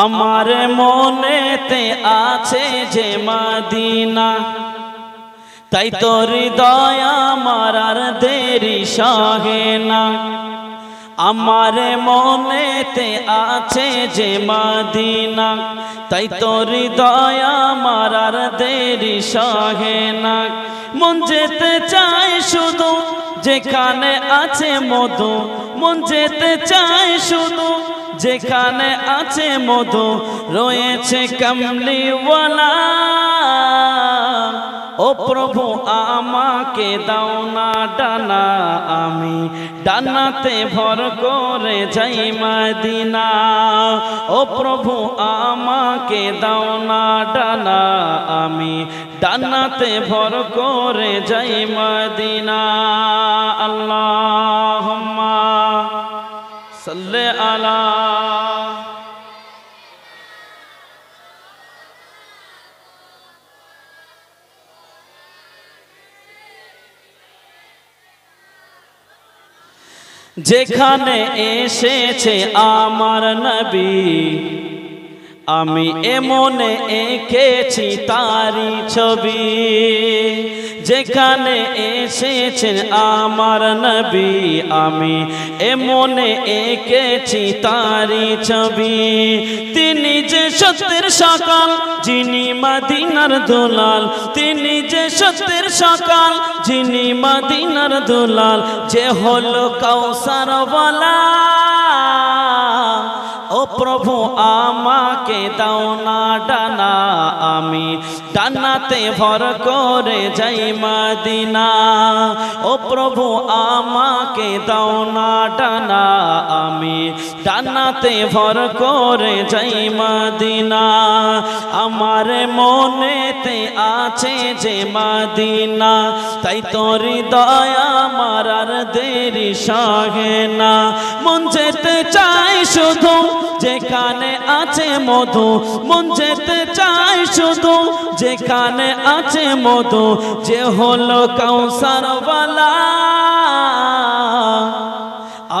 আমার মনেতে আছে যে মদিনা, তাই তোর দয়া আমার আর দেরি সহে না। আমার মনেতে আছে যে মদিনা, তাই তোর দয়া আমার আর দেরি সহে না। মন যেতে চায় শুধু যেখানে আছে মধু, মন যেতে চায় শুধু যেখানে আছে মধু, রয়েছে কমলিওয়ালা। ও প্রভু আমাকে দাও না ডানা, আমি ডানাতে ভর করে যাই মদিনা। ও প্রভু আমাকে দাও না ডানা, আমি ডানাতে ভর করে যাই মদিনা। আল্লাহুম্মা সাল্লি আলা। যেখানে এসেছে আমার নবী, আমি এমনে এঁকেছি তারি ছবি। যেখানে এসেছেন আমার নবী, আমি এমনে এঁকেছি তারি ছবি। তিনি যে সত্যের সকাল, যিনি মদিনার দুলাল, তিনি যে সত্যের সকাল, যিনি মদিনার দুলাল, যে হলো কাউসার ওয়ালা। ও প্রভু আমাকে দাও না ডানা, আমি ডানাতে ভর করে যাই মদিনা। ও প্রভু আমাকে দাও না ডানা, আমি ডানাতে ভর করে যাই মদিনা। আমার মনেতে আছে যে মদিনা, তাই তোর দয়া আমার আর দেরি সহে না। মন যেতে চায় শুধু যেখানে আছে মধু, মন যেতে চায় শুধু যেখানে আছে মধু, যে হলো কাউসার ওয়ালা।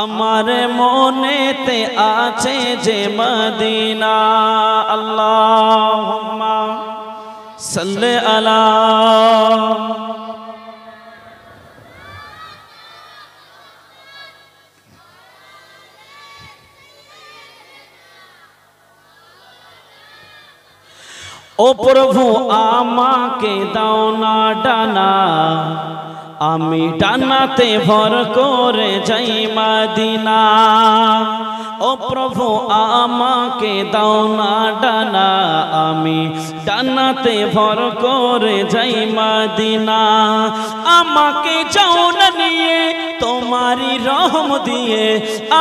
আমার মনেতে আছে যে মদিনা। আল্লাহুম্মা সাল্লি আলা। ও প্রভু আমাকে দাও না ডানা, আমি ডানাতে ভর করে যাই মদিনা। ও প্রভু আমাকে দাও না ডানা, আমি ডানাতে ভর করে যাই মদিনা। আমাকে যাও না নিয়ে তোমারি রহম দিয়ে,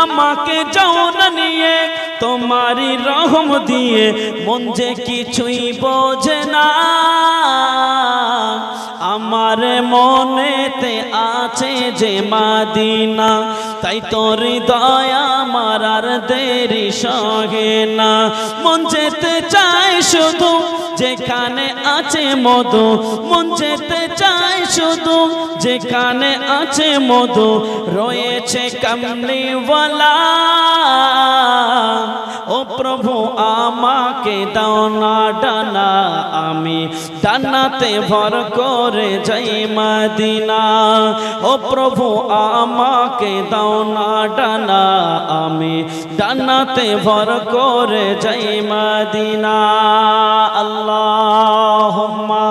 আমাকে যাও না নিয়ে তোমারি রহম দিয়ে, মন যে কিছুই বোঝে না। আমার মনেতে আছে যে মদিনা, তাই তোর দয়া আমার আর দেরি সহে না। মন যেতে চায় শুধু যেখানে আছে মধু, মন যেতে চায় শুধু যেখানে আছে মধু, রয়েছে কমলিওয়ালা। ও প্রভু আমাকে দাও না ডানা, আমি ডানাতে ভর করে যাই মদিনা। ও প্রভু আমাকে দাও না ডানা, আমি ডানাতে ভর করে যাই মদিনা। আল্লাহুম্মা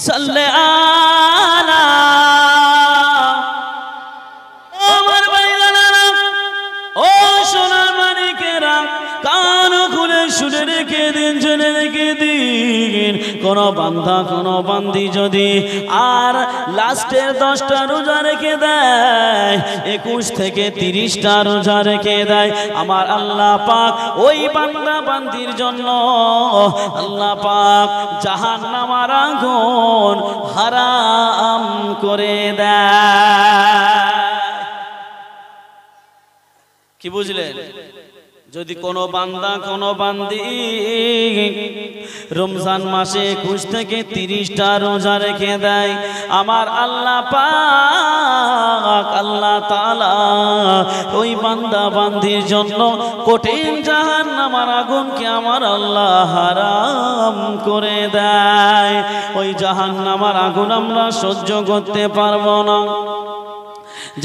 সাল্লি আলা। আমার ভাইরা, ও সোনার মানিকেরা, কান খুলে শুনে রেখে দিন, জেনে রেখে দিন। কোন বান্দা কোন বান্দি যদি আর লাস্টের 10টা রোজা রেখে দেয়, 21 থেকে 30টা রোজা রেখে দেয়, আমার আল্লাহ পাক ওই বান্দা বান্দির জন্য আল্লাহ পাক জাহান্নামের আগুন হারাম করে দেয়। কি বুঝলেন? যদি কোনো বান্দা কোনো বান্দি রমজান মাসে 21 থেকে 30টা রোজা রেখে দেয়, আমার আল্লাহ পাক আল্লাহ তাআলা ওই বান্দা বান্দির জন্য কঠিন জাহান্নামের আগুনকে আমার আল্লাহ হারাম করে দেয়। ওই জাহান্নামের আগুন আমরা সহ্য করতে পারবো না।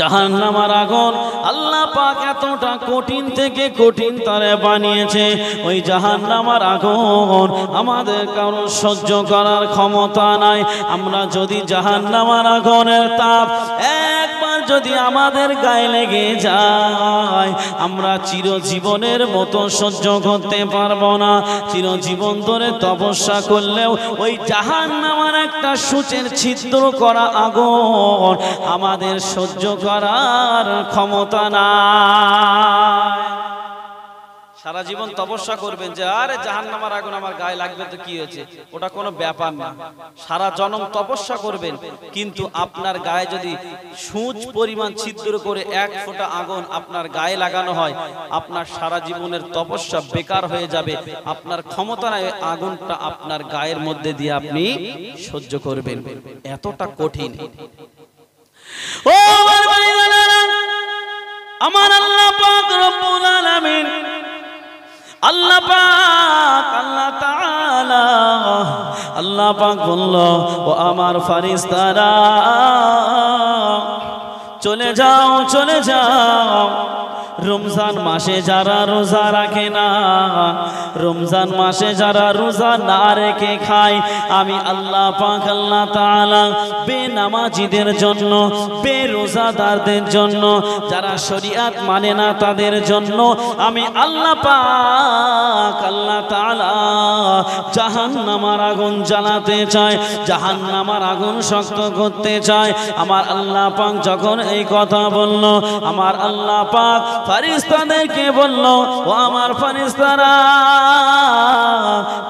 জাহান্নামের আগুন আল্লাহ পাক এতটা কঠিন থেকে কঠিন তারে বানিয়েছে, ওই জাহান্নামের আগুন আমাদের কারো সহ্য করার ক্ষমতা নাই। আমরা যদি জাহান্নামের আগুনের তাপ একবার যদি আমাদের গায়ে লেগে যায়, আমরা চিরজীবনের মতো সহ্য করতে পারবো না। চিরজীবন ধরে তপস্যা করলেও ওই জাহান্নামের একটা সূচের ছিদ্র করা আগুন আমাদের সহ্য করার ক্ষমতা নাই। সারা জীবন তপস্যা করবেন যে আরে জাহান্নামের আগুন আমার গায়ে লাগবে তো কি হয়েছে, ওটা কোনো ব্যাপার না। সারা জনম তপস্যা করবেন, কিন্তু আপনার গায়ে যদি সূচ পরিমাণ ছিদ্র করে 1 ফোঁটা আগুন আপনার গায়ে লাগানো হয়, আপনার সারা জীবনের তপস্যা বেকার হয়ে যাবে। আপনার ক্ষমতা নাই আগুনটা আপনার গায়ের মধ্যে দিয়ে আপনি সহ্য করবেন, এতটা কঠিন। ও আমার আল্লাহ পাক রব্বুল আলামিন, আল্লাহ পাক আল্লাহ তাআলা আল্লাহ পাক বলল, ও আমার ফেরেশতারা চলে যাও চলে যাও, রমজান মাসে যারা রোজা রাখে না, রমজান মাসে যারা রোজা না রেখে খায়, আমি আল্লাহ পাক আল্লাহ তাআলা বেনামাজিদের জন্য, বেরোজাদারদের জন্য, যারা শরীয়ত মানে না তাদের জন্য আমি আল্লাহ পাক আল্লাহ তাআলা জাহান্নামের আগুন জ্বালাতে চাই, জাহান্নামের আগুন শক্ত করতে চাই। আমার আল্লাহ পাক যখন এই কথা বলল, আমার আল্লাহ পাক ফেরেশতাদেরকে বলল, ও আমার ফেরেশতারা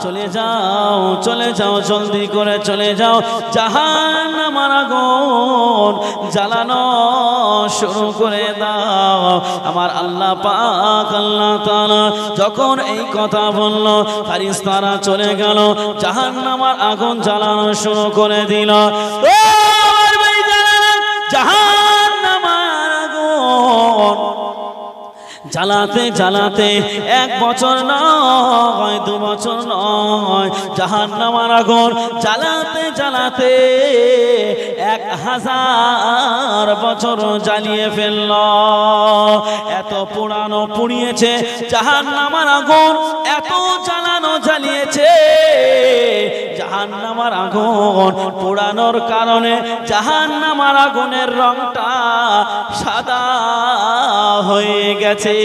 চলে যাও চলে যাও, জলদি করে চলে যাও, জাহান্নামের আগুন জ্বালানো শুরু করে দাও। আমার আল্লাহ পাক আল্লাহ তাআলা যখন এই কথা বলল, ফেরেশতারা চলে গেল, জাহান্নামের আগুন জ্বালানো শুরু করে দিল। ও জাহান্নামের আগুন জ্বালাতে জ্বালাতে 1 বছর নয় 2 বছর নয়, জাহান্নামের আগুন জ্বালাতে জ্বালাতে 1000 বছর জ্বালিয়ে ফেলল। এত পোড়ানো পুড়িয়েছে জাহান্নামের আগুন, এত জ্বালানো জ্বালিয়েছে, জাহান্নামের আগুন পোড়ানোর কারণে জাহান্নামের আগুনের রংটা সাদা হয়ে গেছে।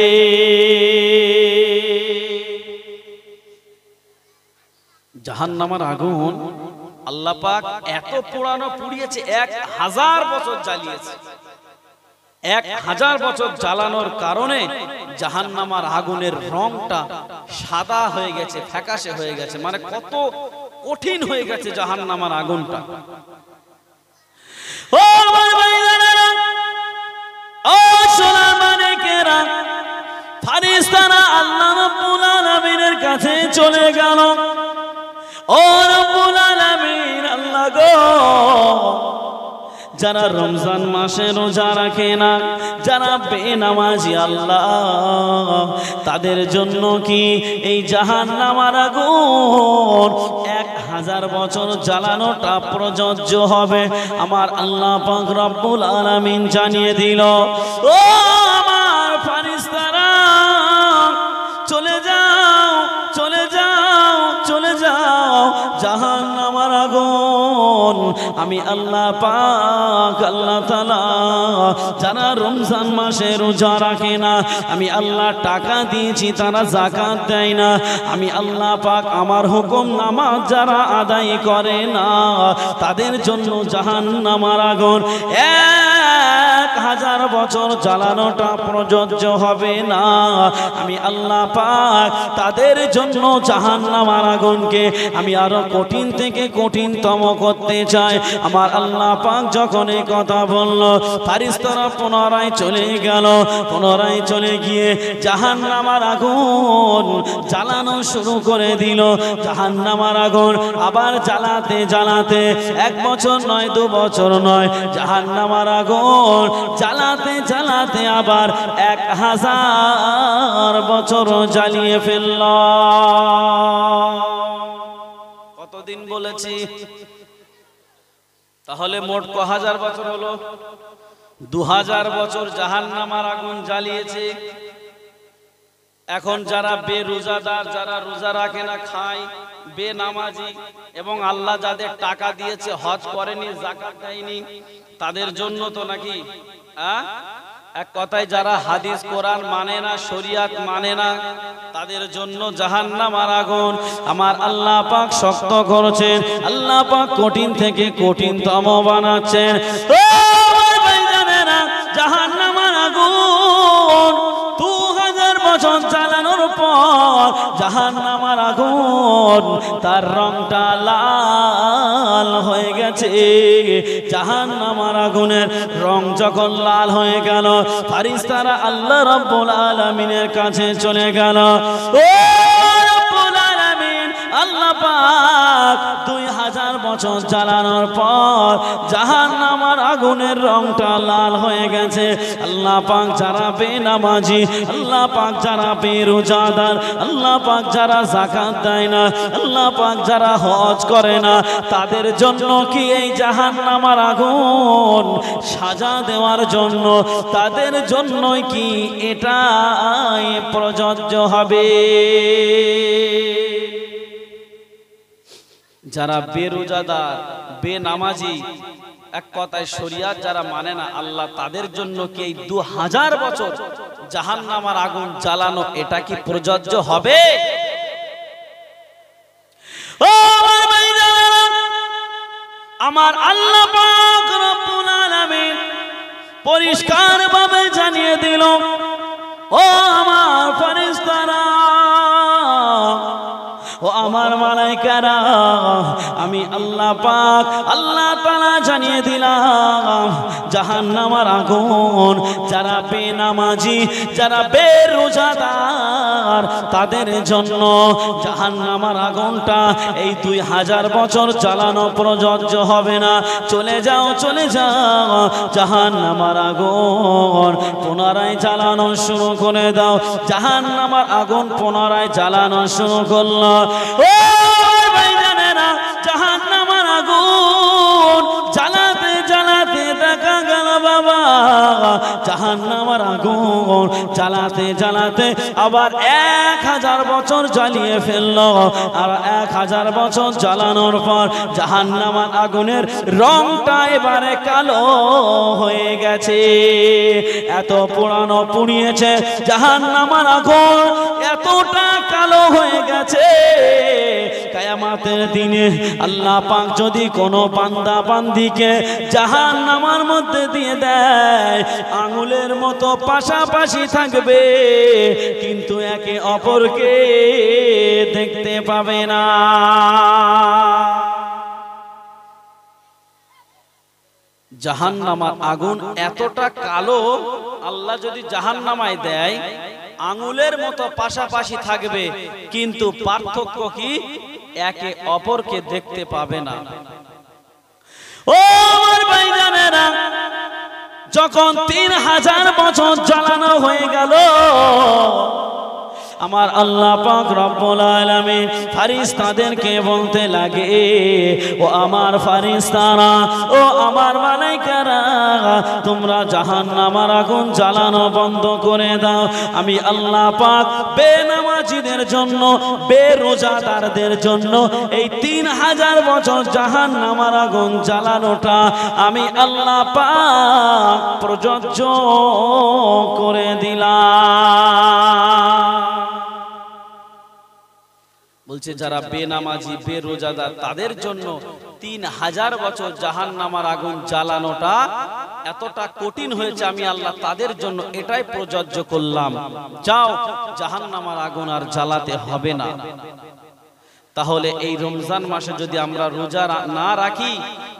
জাহান্নামের আগুন আল্লাহ পাক এত পোড়ানো পুড়িয়েছে, 1000 বছর জ্বালিয়েছে। 1000 বছর জ্বালানোর কারণে জাহান্নামের আগুনের রংটা সাদা হয়ে গেছে, ফ্যাকাশে হয়ে গেছে। মানে কত কঠিন হয়ে গেছে জাহান্নামের আগুনটা। ও ও সোনার মানিকেরা, ফেরেশতারা আল্লাহ রাব্বুল আলামিনের কাছে চলে গেল। ও রাব্বুল আলামিন, আল্লাহ গো, যারা রমজান মাসে রোজা রাখে না, যারা বেনামাজি আল্লাহ, তাদের জন্য কি এই জাহান্নামের আগুন 1000 বছর জ্বালানোটা প্রযোজ্য হবে? আমার আল্লাহ পাক রব্বুল আলামিন জানিয়ে দিল, ও আমার ফেরেশতারা চলে যাও চলে যাও চলে যাও, জাহান্নামের আগুন আমি আল্লাহ পাক আল্লাহ তাআলা যারা রমজান মাসে রোজা রাখে না, আমি আল্লাহ টাকা দিয়েছি তারা যাকাত দেয় না, আমি আল্লাহ পাক আমার হুকুম নামাজ যারা আদায় করে না, তাদের জন্য জাহান্নামের আগুন 1000 বছর জ্বালানোটা প্রযোজ্য হবে না। আমি আল্লাহ পাক তাদের জন্য জাহান্নামের আগুনকে আমি আরো কঠিন থেকে কঠিনতম করতে চাই। আমার আল্লাহ পাক যখন এই কথা বলল, ফারিস্তারা পুনরায় চলে গেল। পুনরায় চলে গিয়ে জাহান্নামের আগুন জ্বালানো শুরু করে দিল। জাহান্নামের আগুন আবার জ্বালাতে জ্বালাতে 1 বছর নয় 2 বছর নয়, জাহান্নামের আগুন জ্বালাতে জ্বালাতে আবার 1000 বছর জ্বালিয়ে ফেলল। কতদিন বলেছি? তাহলে মোট ক হাজার বছর হলো? 2000 বছর জাহান্নামের আগুন জ্বালিয়েছে। এখন যারা বেরোজাদার, যারা রোজা রাখে না, খায়, বেনামাজি, এবং আল্লাহ যাদের টাকা দিয়েছে হজ করেনি, যাকাত দেয়নি, তাদের জন্য তো নাকি এক কথায় যারা হাদিস কোরআন মানে না, শরিয়াত মানে না, তাদের জন্য জাহান্নামের আগুন আমার আল্লাহ পাক শক্ত করেছেন। আল্লাহ পাক কঠিন থেকে কঠিনতম বানাচ্ছেন। জাহান্নামের আগুন 2000 বছর জ্বালানোর পর জাহান্নামের আগুন তার রংটা লাল হয়ে গেছে। জাহান্নামের আগুনের রং যখন লাল হয়ে গেল, ফারিস্তারা আল্লাহ রাব্বুল আলামিনের কাছে চলে গেল। ও রাব্বুল আলামিন, আল্লাহ পাক 2000 বছর জ্বালানোর পর জাহান্নামের আগুনের রংটা লাল হয়ে গেছে। আল্লাহ পাক যারা বেনামাজি, আল্লাহ পাক যারা বেরোজাদার, আল্লাহ পাক যারা যাকাত দেয় না, আল্লাহ পাক যারা হজ করে না, তাদের জন্য কি এই জাহান্নামের আগুন সাজা দেওয়ার জন্য, তাদের জন্যই কি এটাই প্রযোজ্য হবে? যারা বেরোজাদার, বেনামাজি, এক কথায় শরিয়াত যারা মানে না আল্লাহ, তাদের জন্য কি এই 2000 বছর জাহান্নামের আগুন জ্বালানো এটা কি প্রযোজ্য হবে? ও আমার ভাইজানেরা, আমার আল্লাহ পাক রব্বুল আলামিন পরিষ্কার ভাবে জানিয়ে দিল, ও আমার ফেরেশতারা, ও আমার মালায়েকারা, আমি আল্লাহ পাক আল্লাহ তাআলা জানিয়ে দিলাম জাহান্নামের আগুন যারা বেনামাজি, যারা বেরোজাদার, তাদের জন্য জাহান্নামের আগুনটা এই 2000 বছর জ্বালানো প্রযোজ্য হবে না। চলে যাও, চলে যাও, জাহান্নামের আগুন পুনরায় জ্বালানো শুরু করে দাও। জাহান্নামের আগুন পুনরায় জ্বালানো শুরু করলো। ও ভাইজানেরা, জাহান্নামের আগুন জ্বালাতে জ্বালাতে দেখা গেল বাবা, জাহান্নামের আগুন জ্বালাতে জ্বালাতে আবার 1000 বছর জ্বালিয়ে ফেললো। আর 1000 বছর জ্বালানোর পর জাহান্নামের আগুনের রংটা এবারে কালো হয়ে গেছে। এত পুরানো পুড়িয়েছে জাহান্নামের আগুন, এতটা কালো হয়ে গেছে। কিয়ামতের দিনে আল্লাহ পাক যদি কোনো বান্দা বান্দিকে জাহান্নামের মধ্যে দিয়ে দেয়, আঙুলের মতো পাশাপাশি থাকবে, কিন্তু একে অপরকে দেখতে পাবে না। জাহান্নামের আগুন এতটা কালো, আল্লাহ যদি জাহান্নামায় দেয়, আঙুলের মতো পাশাপাশি থাকবে, কিন্তু পার্থক্য কি? একে অপরকে দেখতে পাবে না। ও আমার ভাইজানেরা, যখন 3000 বছর জ্বালানো হয়ে গেল, আমার আল্লাহ পাক রব্বুল আলামিন ফেরেশতাদেরকে বলতে লাগে, ও আমার ফেরেশতারা, ও আমার মালায়েকারা, তোমরা জাহান্নামের আগুন জ্বালানো বন্ধ করে দাও। আমি আল্লাহ পাক বেনামাজিদের জন্য, বেরোজাদারদের জন্য এই 3000 বছর জাহান্নামের আগুন জ্বালানোটা আমি আল্লাহ পাক প্রযোজ্য করে দিলাম। বলছে যারা বেনামাজি, বেরোজাদার, তাদের জন্য 3000 বছর জাহান্নামের আগুন জ্বালানোটা এতটা কঠিন হয়েছে, আমি আল্লাহ তাদের জন্য এটাই প্রযোজ্য করলাম, যাও জাহান্নামের আগুন আর জ্বালাতে হবে না। তাহলে এই রমজান মাসে যদি আমরা রোজা না রাখি,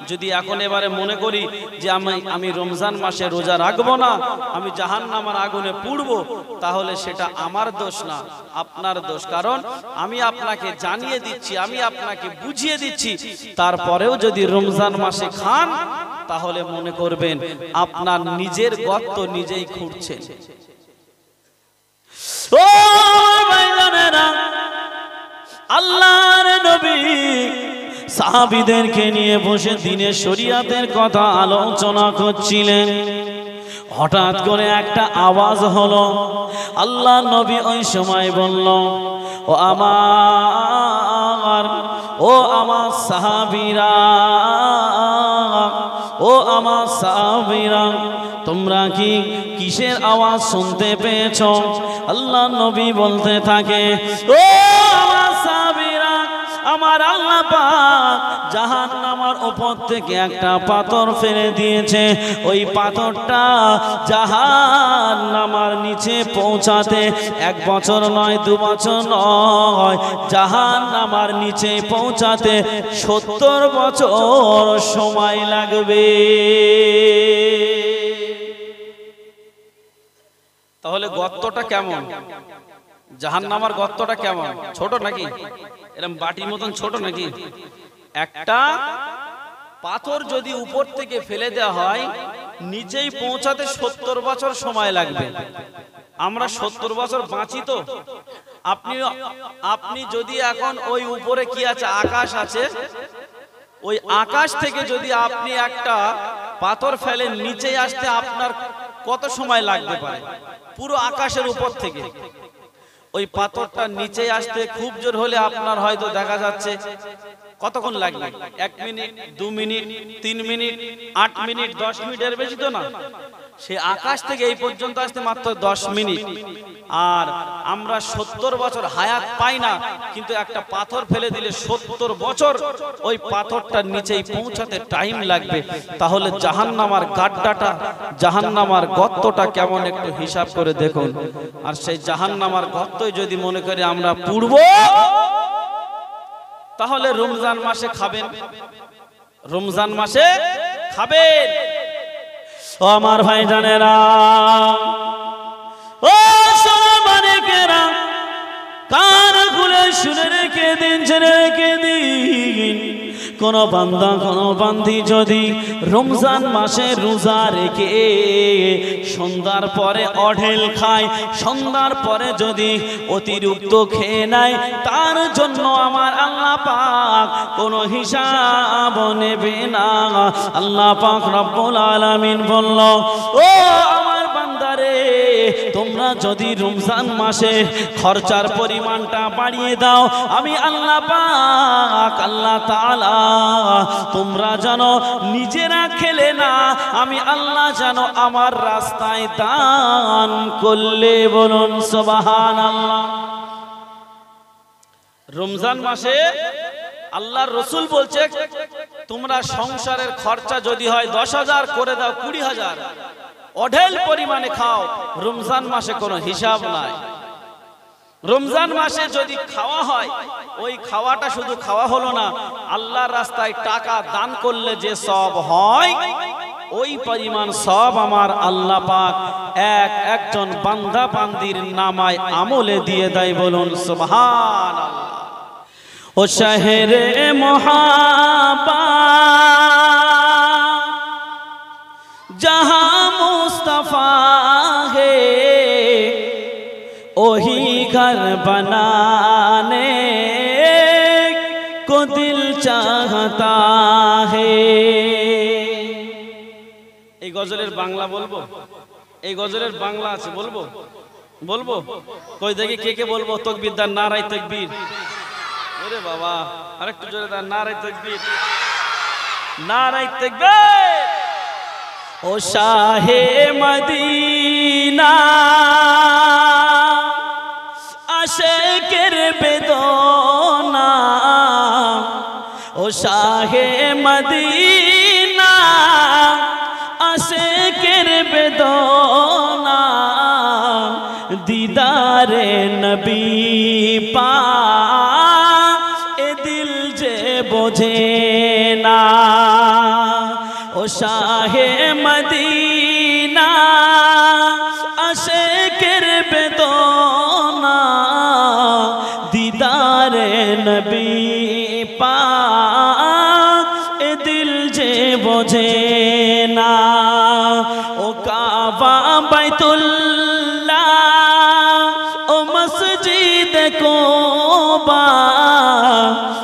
যদি এখন এবারে মনে করি যে আমি রমজান মাসে রোজা রাখবো না, আমি জাহান্নামের আগুনে পুড়বো, তাহলে সেটা আমার দোষ না, আপনার দোষ। কারণ আমি আপনাকে জানিয়ে দিচ্ছি, আমি আপনাকে বুঝিয়ে দিচ্ছি, তারপরেও যদি রমজান মাসে খান তাহলে মনে করবেন আপনার নিজের গর্ত নিজেই খুঁড়ছেন। ও ভাইজানেরা, আল্লাহর নবী সাহাবীদেরকে নিয়ে বসে দ্বীনের শরীয়তের কথা আলোচনা করছিলেন। হঠাৎ করে একটা আওয়াজ হলো। আল্লাহ নবী ওই সময় বলল, ও আমার সাহাবীরা, ও আমার সাহাবীরা, তোমরা কি কিসের আওয়াজ শুনতে পেয়েছো? আল্লাহ নবী বলতে থাকে, ও আমার সাহাবীরা, আমার আল্লাহ পাক জাহান্নামের উপর থেকে একটা পাথর ফেলে দিয়েছে। ওই পাথরটা জাহান্নামের নিচে পৌঁছাতে 1 বছর নয়, 2 বছর নয়, জাহান্নামের নিচে পৌঁছাতে 70 বছর সময় লাগবে। তাহলে গর্তটা কেমন? জাহান্নামের গর্তটা কেমন? ছোট নাকি? এরকম বাটির মতন ছোট নাকি? একটা পাথর যদি উপর থেকে ফেলে দেওয়া হয়, নিচেই পৌঁছাতে 70 বছর সময় লাগবে। আমরা 70 বছর বাঁচি তো। আপনি যদি এখন ওই উপরে কি আছে, আকাশ আছে, ওই আকাশ থেকে যদি আপনি একটা পাথর ফেলে নিচে আসতে আপনার কত সময় লাগতে পারে? পুরো আকাশের উপর থেকে ওই পাথরটা নিচে আসতে খুব জোর হলে আপনার হয়তো দেখা যাচ্ছে কতক্ষণ লাগবে? 1 মিনিট, 2 মিনিট, 3 মিনিট, 8 মিনিট, 10 মিনিটের বেশি তো না। সে আকাশ থেকে এই পর্যন্ত আসতে মাত্র 10 মিনিট। আর আমরা 70 বছর হায়াত পাই না, কিন্তু একটা পাথর ফেলে দিলে 70 বছর ওই পাথরটার নিচেই পৌঁছাতে টাইম লাগবে। তাহলে জাহান্নামের গাড্ডাটা, জাহান্নামের গর্তটা কেমন একটু হিসাব করে দেখুন। আর সেই জাহান্নামের গর্তই যদি মনে করি আমরা পুড়ব, তাহলে রমজান মাসে খাবেন, রমজান মাসে খাবেন। ও আমার ভাইজানেরা, ও সোনা মানিকেরা, কান খুলে শুনে রেখে দিন, জেনে রেখে দিন। কোন বান্দা, কোন বান্দি যদি রমজান মাসে রোজা রেখে সন্ধ্যার পরে অঢেল খায়, সন্ধ্যার পরে যদি অতিরিক্ত খেয়ে নেয়, তার জন্য আমার আল্লাহ পাক কোনো হিসাব নেবে না। আল্লাহ পাক রব্বুল আলামিন বলল, ও আমার বান্দারে, তোমরা যদি রমজান মাসে খরচার পরিমাণটা বাড়িয়ে দাও, আমি আল্লাহ পাক, আল্লাহ তাআলা, তোমরা জানো নিজেরা খেলে না, আমি আল্লাহ জানো আমার রাস্তায় দান করলে। বলুন সুবহানাল্লাহ। রমজান মাসে আল্লাহর রাসূল বলছে, তোমরা সংসারের খরচা যদি হয় 10,000 করে দাও, 20,000 অঢেল পরিমাণে খাও। রমজান মাসে কোনো হিসাব নাই। রমজান মাসে যদি খাওয়া হয়, ওই খাওয়াটা শুধু খাওয়া হলো না, আল্লাহর রাস্তায় টাকা দান করলে যে সওয়াব হয়, ওই পরিমাণ সওয়াব আমার আল্লাহ পাক একজন বান্দা বান্দির নামায় আমলে দিয়ে দেয়। বলুন সুবহানাল্লাহ। ও শহরে মোহাব্বত जहां मुस्तफा है, वही घर बनाने को दिल चाहता है। এই গজলের বাংলা বলবো? এই গজলের বাংলা আছে, বলবো? বলবো? কই দেখি কে কে বলবো? তাকবীর দান, নারায়ে তাকবীর। ওরে বাবা, আরেকটু জোরে দান, নারায়ে তাকবীর, নারায়ে তাকবীর। ও শাহে মদিনা, আশিকের বেদনা, ও শাহে মদিনা, আশিকের নবী পাক এ দিল যে বোঝে না ও শাহে মদিনা আশিকের বেদনা দিদারে নবী পাক এ দিল যে বোঝে না ও কাবা বাইতুল্লাহ ও মসজিদ কোবা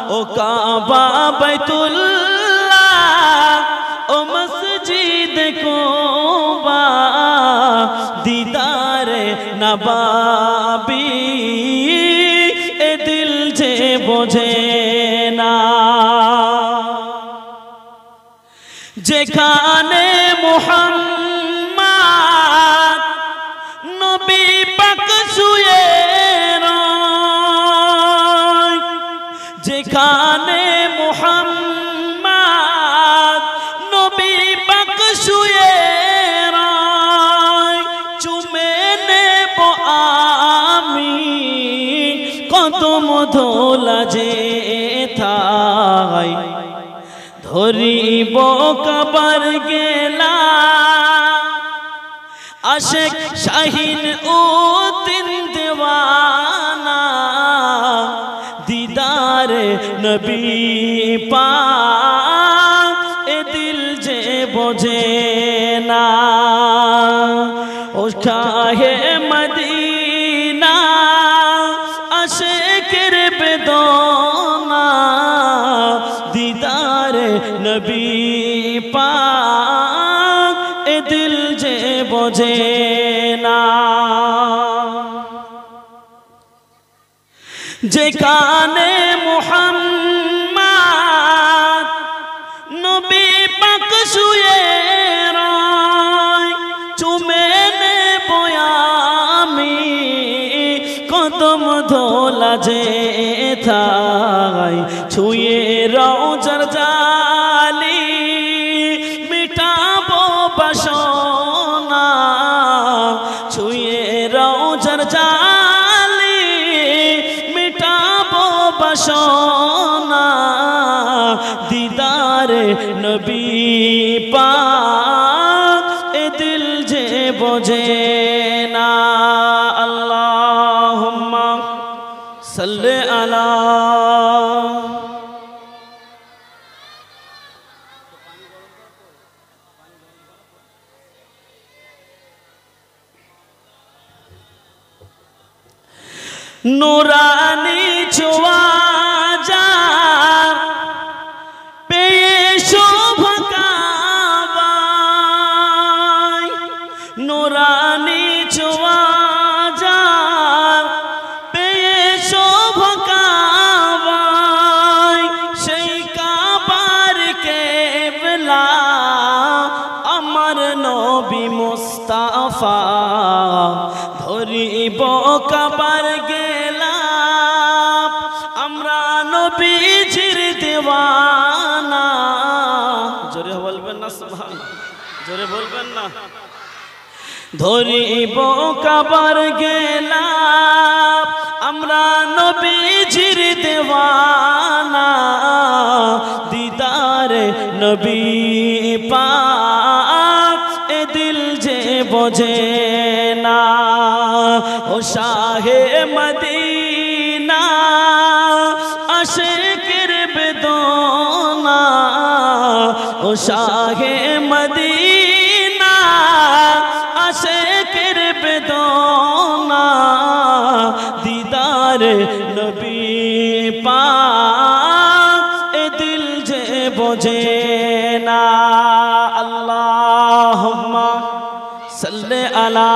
ও কাবা বাইতুল্লাহ ও মসজিদ কোবা দিদারে নবাবী এ দিল যে বোঝে না যেখানে মুহাম্মদ নবী পাক শুয়ে রয় যেখানে মুহাম্মদ নবী পাক শুয়ে রয় চুমে নেব আমি কদম ধোলা যে থাই ধরিব কবর গেলা আশিক শাহিন উদ্দিন দেওয়ানা দিদার নবী পাক এ দিল যে বোঝে না ও শাহে মদিনা আশিকের বেদনা দিদার নবী পাক এ দিল যে বোঝে না যেখানে মুহাম্মদ নবী পাক শুয়ে রয় চুমে নেব আমি কদম ধোলা যে থাই ছুঁয়ে রওজার জালি মিটাবো বাসনা ছুঁয়ে রওজার জালি মিটাবো বাসনা দিদার নবী পাক এ দিল যে বোঝে না আল্লাহুম্মা সাল্লি আলা নুরানি ছোঁয়া যার পেয়ে শোভা কাবায় নুরানি ছোঁয়া যার পেয়ে শোভা কাবায় সেই কাবার কেবলা আমার নবী মুস্তাফা ধরিব কাবার গেলাম আমরা নবীজির দেওয়ানা জোরে বলবেন না সুবহানাল্লাহ জোরে বলবেন না ধরিব কাবার গেলাম আমরা নবীজির দেওয়ানা দিদার নবী পাক এ দিল যে বোঝে না ও শাহে মদিনা আশিকের বেদনা ও শাহে মদিনা আশিকের বেদনা দিদার নবী পাক এ দিল যে বোঝে না আল্লাহুম্মা সাল্লি আলা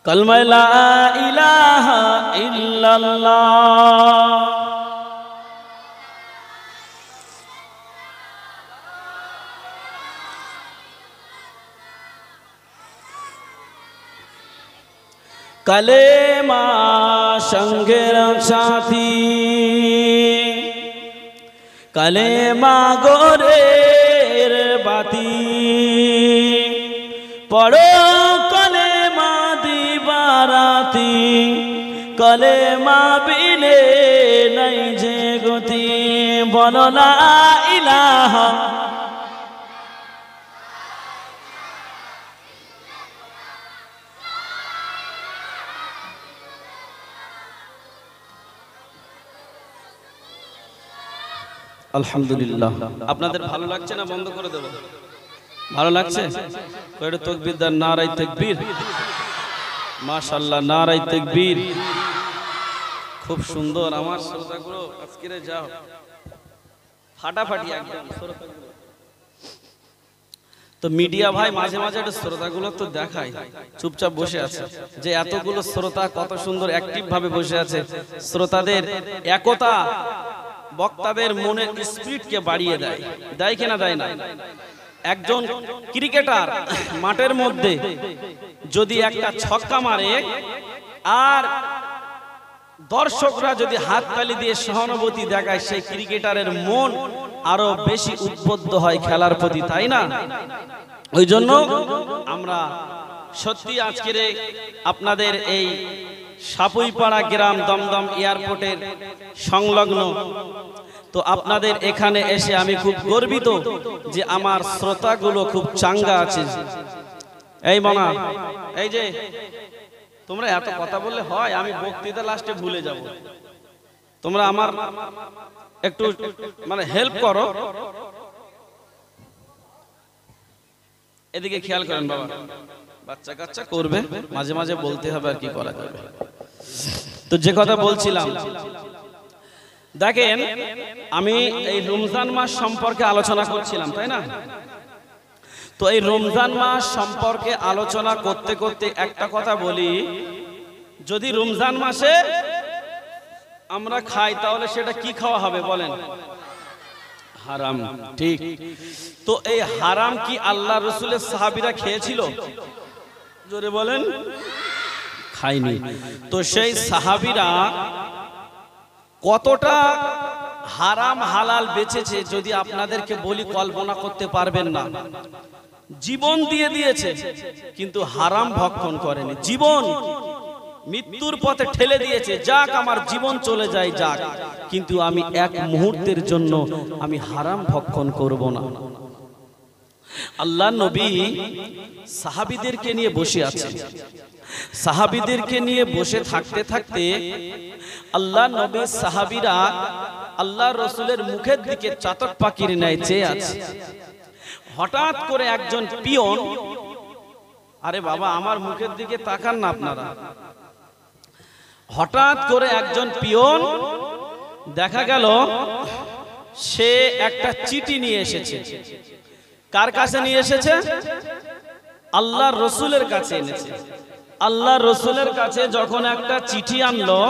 कलमा ला इलाहा इल्लल्लाह कलेमा সঙ্গের সাথী কলেমা গোরের বাতি পড়ো কলেমা দিবারাতি কলেমা বিনে নাই যে গতি বলো লা ইলাহা আলহামদুলিল্লাহ। আপনাদের ভালো লাগছে না বন্ধ করে দেব? ভালো লাগছে? কয়টা তাকবীর দেন, নারায়ে তাকবীর, মাশাআল্লাহ, নারায়ে তাকবীর। খুব সুন্দর আমার শ্রোতাগুলো আজকে যাও ফাটাফাটি একদম শ্রোতাগুলো। তো মিডিয়া ভাই মাঝে মাঝে একটু শ্রোতাগুলো তো দেখায়, চুপচাপ বসে আছে যে এতগুলো শ্রোতা কত সুন্দর অ্যাক্টিভ ভাবে বসে আছে। শ্রোতাদের একতা বক্তাদের মনের স্পিরিটকে বাড়িয়ে দেয়, দেয় কিনা দেয় না? একজন ক্রিকেটার মাঠের মধ্যে যদি একটা ছক্কা মারে আর দর্শকরা যদি হাততালি দিয়ে সহানুভূতি দেখায়, সেই ক্রিকেটারের মন আরো বেশি উদ্বুদ্ধ হয় খেলার প্রতি, তাই না? ওই জন্য আমরা সত্যি আজকের আপনাদের এই সাপুইপাড়া গ্রাম দমদম এয়ারপোর্টের সংলগ্ন, তো আপনাদের এখানে এসে আমি খুব গর্বিত যে আমার শ্রোতাগুলো খুব চাঙ্গা আছে। এই মামা, এই যে তোমরা এত কথা বললে হয়? আমি বক্তৃতা লাস্টে ভুলে যাব, তোমরা আমার একটু মানে হেল্প করো। এদিকে খেয়াল করেন বাবা, বাচ্চা কাচ্চা করবে, মাঝে মাঝে বলতে হবে, আর কি করা যাবে। তো যে কথা বলছিলাম, দেখেন আমি এই রমজান মাস সম্পর্কে আলোচনা করছিলাম, তাই না? তো এই রমজান মাস সম্পর্কে আলোচনা করতে করতে একটা কথা বলি, যদি রমজান মাসে আমরা খাই তাহলে সেটা কি খাওয়া হবে বলেন? হারাম, ঠিক। তো এই হারাম কি আল্লাহ রসুলের সাহাবীরা খেয়েছিল? জোরে বলেন। খায়নি। তো সেই সাহাবীরা কতটা হারাম হালাল বেঁচেছে যদি আপনাদেরকে বলি কল্পনা করতে পারবেন না। জীবন দিয়ে দিয়েছে কিন্তু হারাম ভক্ষণ করেনি, জীবন মৃত্যুর পথে ঠেলে দিয়েছে, যাক আমার জীবন চলে যায় যাক, কিন্তু আমি এক মুহূর্তের জন্য আমি হারাম ভক্ষণ করব না। আল্লাহ নবী সাহাবীদেরকে নিয়ে বসে আছেন, সাহাবীদেরকে নিয়ে বসে থাকতে থাকতে আল্লাহ নবী সাহাবীরা আল্লাহ রসুলের মুখের দিকে চাতক পাখির ন্যায় চেয়ে আছে। হঠাৎ করে একজন পিয়ন, আরে বাবা আমার মুখের দিকে তাকান না আপনারা, হঠাৎ করে একজন পিয়ন দেখা গেল সে একটা চিঠি নিয়ে এসেছে। কার কাছে নিয়ে এসেছে? আল্লাহ রসুলের কাছে এনেছে। আল্লাহ রসুলের কাছে যখন একটা চিঠি আনলো,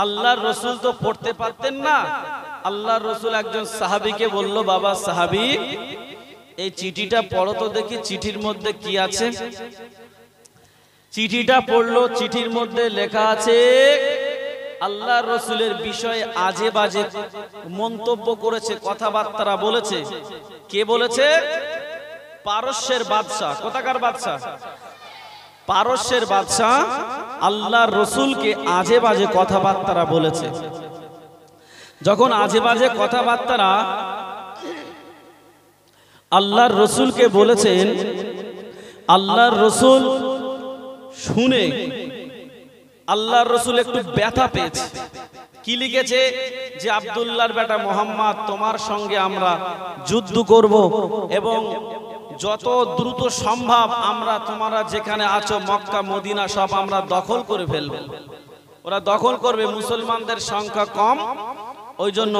আল্লাহ রসুল তো পড়তে পারতেন না। আল্লাহ রসুল একজন সাহাবীকে বলল, বাবা সাহাবী এই চিঠিটা পড়ো তো দেখি, চিঠির মধ্যে কি আছে। চিঠিটা পড়লো, চিঠির মধ্যে লেখা আছে আল্লাহ রসুলের বিষয়ে আজে বাজে মন্তব্য করেছে, কথাবার্তা বলেছে। কে বলেছে? পারস্যের বাদশাহ। কোথাকার বাদশাহ? পারস্যের বাদশাহ আল্লাহ রসুলকে আজে বাজে কথাবার্তা বলেছে। যখন আজে বাজে কথাবার্তা আল্লাহর রসুলকে বলেছেন, আল্লাহর রসুল শুনে আল্লাহর রসুল একটু ব্যথা পেয়েছে। কি লিখেছে? যে আব্দুল্লাহর বেটা মোহাম্মদ, তোমার সঙ্গে আমরা যুদ্ধ করব এবং যত দ্রুত সম্ভব আমরা তোমরা যেখানে আছো মক্কা মদিনা সব আমরা দখল করে ফেলব। ওরা দখল করবে, মুসলমানদের সংখ্যা কম, ওই জন্য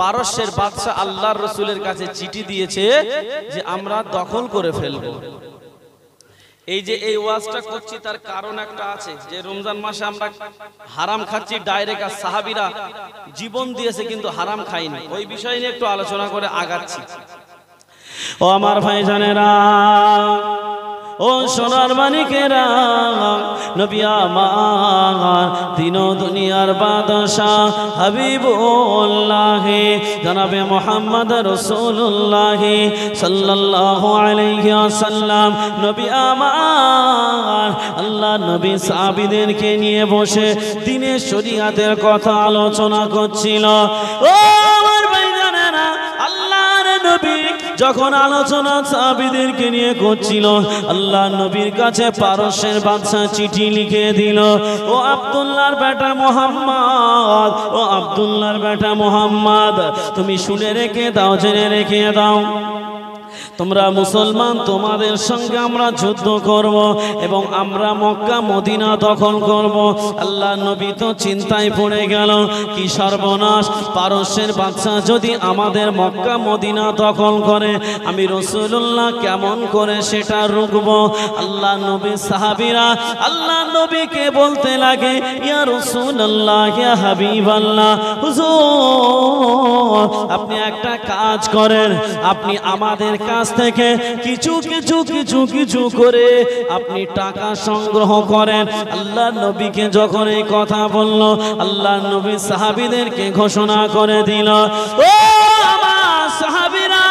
পারস্যের বাদশা আল্লাহর রসুলের কাছে চিঠি দিয়েছে যে আমরা দখল করে ফেলব। এই যে এই ওয়াজটা করছি তার কারণ একটা আছে, যে রমজান মাসে আমরা হারাম খাচ্ছি ডাইরেক্ট, আর সাহাবীরা জীবন দিয়েছে কিন্তু হারাম খায়নি। ওই বিষয় নিয়ে একটু আলোচনা করে আগাচ্ছি। ও আমার ভাইজানেরা, ও সোনার মানিকেরা, নবী আমার দিন ও দুনিয়ার বাদশাহ হাবিবুল্লাহ জনাবে মুহাম্মদ রাসূলুল্লাহ সাল্লাল্লাহু আলাইহি ওয়াসাল্লাম নবী আমার আল্লাহ নবী সাহাবীদেরকে নিয়ে বসে দ্বীনের শরীয়তের কথা আলোচনা করছিল। ও আমার ভাইজানেরা, আল্লাহর নবী যখন আলোচনা সাহাবীদেরকে নিয়ে করছিল, আল্লাহ নবীর কাছে পারস্যের বাদশা চিঠি লিখে দিল, ও আব্দুল্লাহর বেটা মুহাম্মদ, ও আব্দুল্লাহর বেটা মুহাম্মদ, তুমি শুনে রেখে দাও, জেনে রেখে দাও, তোমরা মুসলমান, তোমাদের সঙ্গে আমরা যুদ্ধ করব এবং আমরা মক্কা মদিনা দখল করব। আল্লাহ নবী তো চিন্তায় পড়ে গেল, কি সর্বনাশ, পারস্যের বাদশা যদি আমাদের মক্কা মদিনা দখল করে, আমি রাসূলুল্লাহ কেমন করে সেটা রুখব? আল্লাহ নবী সাহাবীরা আল্লাহ নবীকে বলতে লাগে, ইয়া রাসূলুল্লাহ, ইয়া হাবিবাল্লাহ, হুজুর আপনি একটা কাজ করেন, আপনি আমাদের কাছ থেকে কিছু কিছু কিছু কিছু করে আপনি টাকা সংগ্রহ করেন। আল্লাহ নবীকে যখন এই কথা বলল, আল্লাহ নবী সাহাবীদেরকে ঘোষণা করে দিল, ও আমার সাহাবীরা,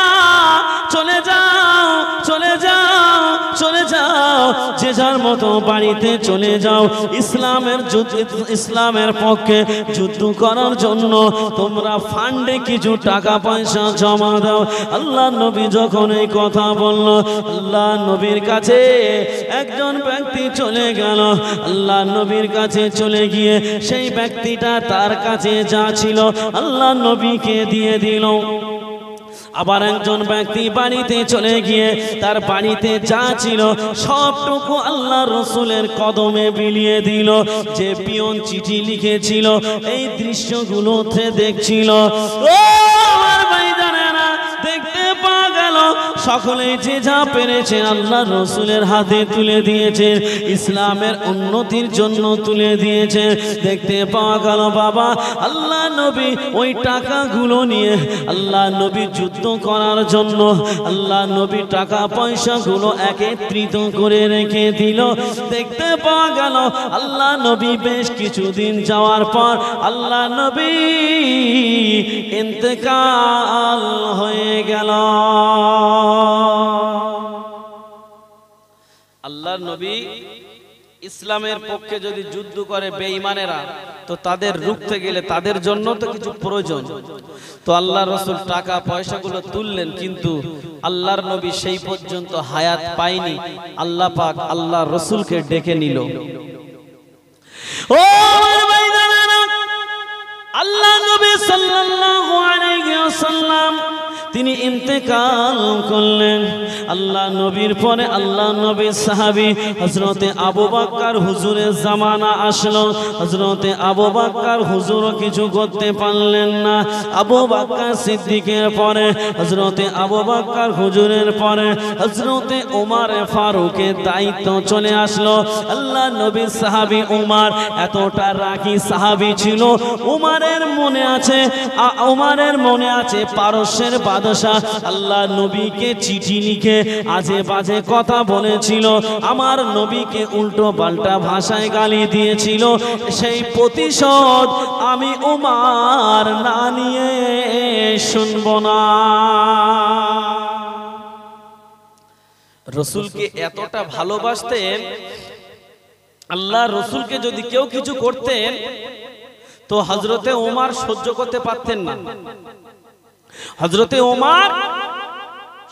চলে যাও, চলে যাও, চলে যাও, যে যার মতো বাড়িতে চলে যাও, ইসলামের পক্ষে যুদ্ধ করার জন্য তোমরা ফান্ডে কিছু টাকা পয়সা জমা দাও। আল্লাহ নবী যখন এই কথা বলল, আল্লাহ নবীর কাছে একজন ব্যক্তি চলে গেল, আল্লাহ নবীর কাছে চলে গিয়ে সেই ব্যক্তিটা তার কাছে যা ছিল আল্লাহ নবীকে দিয়ে দিল। আবার একজন ব্যক্তি বাড়িতে চলে গিয়ে তার বাড়িতে যা ছিল সবটুকু আল্লাহ রসুলের কদমে বিলিয়ে দিল। যে পিয়ন চিঠি লিখেছিল এই দৃশ্যগুলোতে দেখছিল, ও আমার ভাইজানেরা, দেখতে পাওয়া গেল সকলেই যে যা পেরেছেন আল্লাহ রসুলের হাতে তুলে দিয়েছে, ইসলামের উন্নতির জন্য তুলে দিয়েছে। দেখতে পাওয়া গেল বাবা, আল্লাহ নবী ওই টাকাগুলো নিয়ে আল্লাহ নবী যুদ্ধ করার জন্য আল্লাহ নবী টাকা পয়সাগুলো একত্রিত করে রেখে দিল। দেখতে পাওয়া গেল আল্লাহ নবী বেশ কিছুদিন যাওয়ার পর আল্লাহ নবী ইন্তেকাল হয়ে গেল। আল্লাহর নবী ইসলামের পক্ষে যদি যুদ্ধ করে বেঈমানেরা, তো তাদের রুখতে গেলে তাদের জন্য তো কিছু প্রয়োজন। তো আল্লাহ রাসূল টাকা পয়সাগুলো তুললেন, কিন্তু আল্লাহর নবী সেই পর্যন্ত হায়াত পায়নি। আল্লাহ পাক আল্লাহ রাসূলকে ডেকে নিল। ও আমার ভাইজানেরা, আল্লাহ নবী সাল্লাল্লাহু আলাইহি ওয়াসাল্লাম তিনি ইন্তেকাল করলেন। আল্লাহ নবীর পরে আল্লাহ নবীর সাহাবী হযরতে আবু বকর হুজুরের জামানা আসলো। হযরতে আবু বকর হুজুর কিছু করতে পারলেন না। আবু বকর সিদ্দিকের পরে হযরতে আবু বকর হুজুরের পরে হযরতে ওমর ফারুকের দায়িত্ব চলে আসলো। আল্লাহ নবীর সাহাবী ওমর এতটা রাগী সাহাবী ছিল, ওমরের মনে আছে পারস্যের বাদশা আল্লাহ নবীকে চিঠি লিখে আজে বাজে কথা বলেছিল, আমার নবীকে উল্টো পাল্টা ভাষায় গালি দিয়েছিল। সেই প্রতিশোধ আমি ওমর না নিয়ে শুনব না। রসুলকে এতটা ভালোবাসতেন, আল্লাহ রসুলকে যদি কেউ কিছু করতেন তো হযরতে ওমর সহ্য করতে পারতেন না। হযরতে ওমর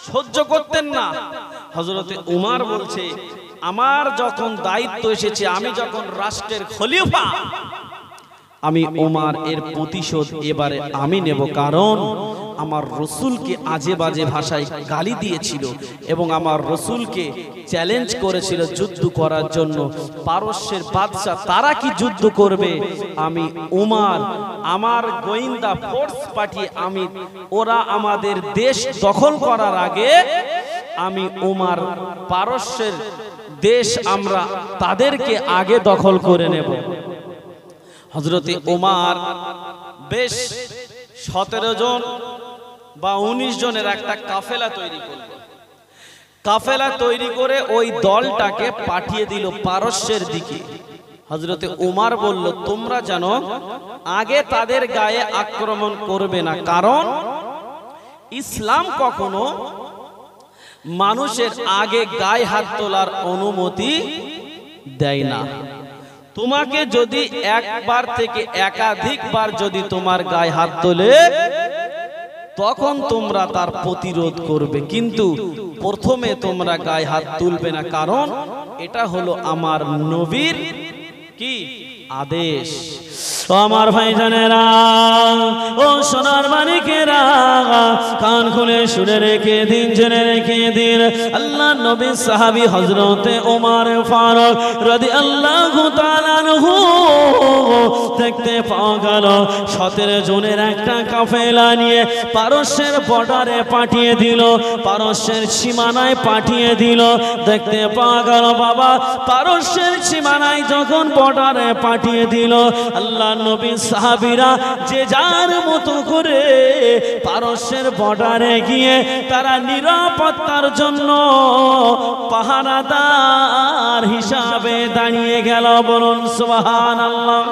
সহ্য করতেন না। হযরতে ওমর বলছে, আমার যখন দায়িত্ব এসেছে, আমি যখন রাষ্ট্রের খলিফা, আমি ওমর এর প্রতিশোধ এবারে আমি নেব। কারণ আমার রসুলকে আজে বাজে ভাষায় গালি দিয়েছিল এবং আমার রসুলকে চ্যালেঞ্জ করেছিল যুদ্ধ করার জন্য। পারস্যের বাদশা তারা কি যুদ্ধ করবে, আমি ওমর আমার গোয়েন্দা ফোর্স পাঠিয়ে ওরা আমাদের দেশ দখল করার আগে আমি ওমর পারস্যের দেশ আমরা তাদেরকে আগে দখল করে নেব। হযরতে ওমর বেশ 17 জন বা 19 জনের একটা কাফেলা তৈরি করল। কাফেলা তৈরি করে ওই দলটাকে পাঠিয়ে দিল পারস্যের দিকে। হযরতে উমর বলল, তোমরা জানো আগে তাদের গায়ে আক্রমণ করবে না, কারণ ইসলাম কখনো মানুষের আগে গায়ে হাত তোলার অনুমতি দেয় না। তোমাকে যদি একবার থেকে একাধিকবার যদি তোমার গায়ে হাত তোলে তখন তোমরা তার প্রতিরোধ করবে, কিন্তু প্রথমে তোমরা গায়ে হাত তুলবে না, কারণ এটা হলো আমার নবীর কি আদেশ। তো আমার ভাইজানেরা, ও সোনার মানিকেরা, কান খুলে শুনে রেখে দিন, জেনে রেখে দিন, আল্লাহ নবী সাহাবী হযরতে ওমর ফারুক রাদিয়াল্লাহু তাআলা আনহু দেখতে পাওয়া গেল 17 জনের একটা কাফেলা নিয়ে পারস্যের বর্ডারে পাঠিয়ে দিল, পারস্যের সীমানায় পাঠিয়ে দিল। দেখতে পাওয়া গেল বাবা, পারস্যের সীমানায় যখন বর্ডারে পাঠিয়ে দিল, আল্লাহ নবী সাহাবীরা যে যার মতো করে পারস্যের বর্ডারে গিয়ে তারা নিরাপত্তার জন্য পাহারাদার হিসাবে দাঁড়িয়ে গেল। বলুন সুবহানাল্লাহ।